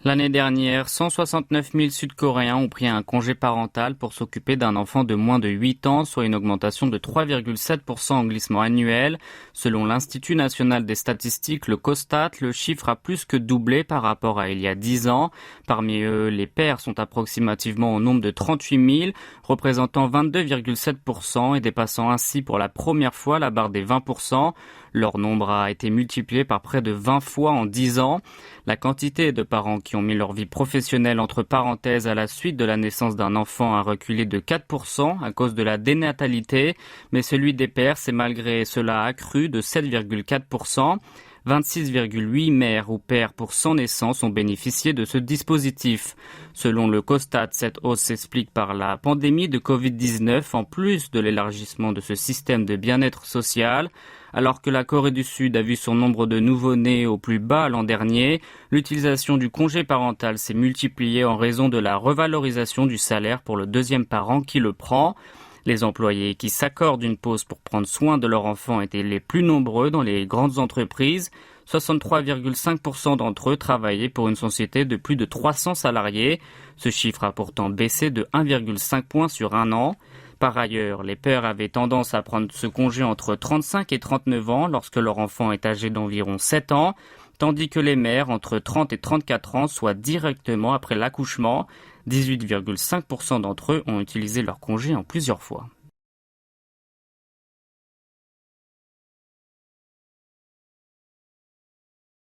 L'année dernière, 169 000 Sud-Coréens ont pris un congé parental pour s'occuper d'un enfant de moins de 8 ans, soit une augmentation de 3,7% en glissement annuel. Selon l'Institut national des statistiques, le COSTAT, le chiffre a plus que doublé par rapport à il y a 10 ans. Parmi eux, les pères sont approximativement au nombre de 38 000, représentant 22,7% et dépassant ainsi pour la première fois la barre des 20%. Leur nombre a été multiplié par près de 20 fois en 10 ans. La quantité de parents qui ont mis leur vie professionnelle entre parenthèses à la suite de la naissance d'un enfant a reculé de 4% à cause de la dénatalité, mais celui des pères s'est malgré cela accru de 7,4%. 26,8 mères ou pères pour 100 naissances ont bénéficié de ce dispositif. Selon le COSTAT, cette hausse s'explique par la pandémie de Covid-19 en plus de l'élargissement de ce système de bien-être social. Alors que la Corée du Sud a vu son nombre de nouveau-nés au plus bas l'an dernier, l'utilisation du congé parental s'est multipliée en raison de la revalorisation du salaire pour le deuxième parent qui le prend. Les employés qui s'accordent une pause pour prendre soin de leur enfant étaient les plus nombreux dans les grandes entreprises. 63,5% d'entre eux travaillaient pour une société de plus de 300 salariés. Ce chiffre a pourtant baissé de 1,5 point sur un an. Par ailleurs, les pères avaient tendance à prendre ce congé entre 35 et 39 ans lorsque leur enfant est âgé d'environ 7 ans, tandis que les mères entre 30 et 34 ans, soit directement après l'accouchement. 18,5% d'entre eux ont utilisé leur congé en plusieurs fois.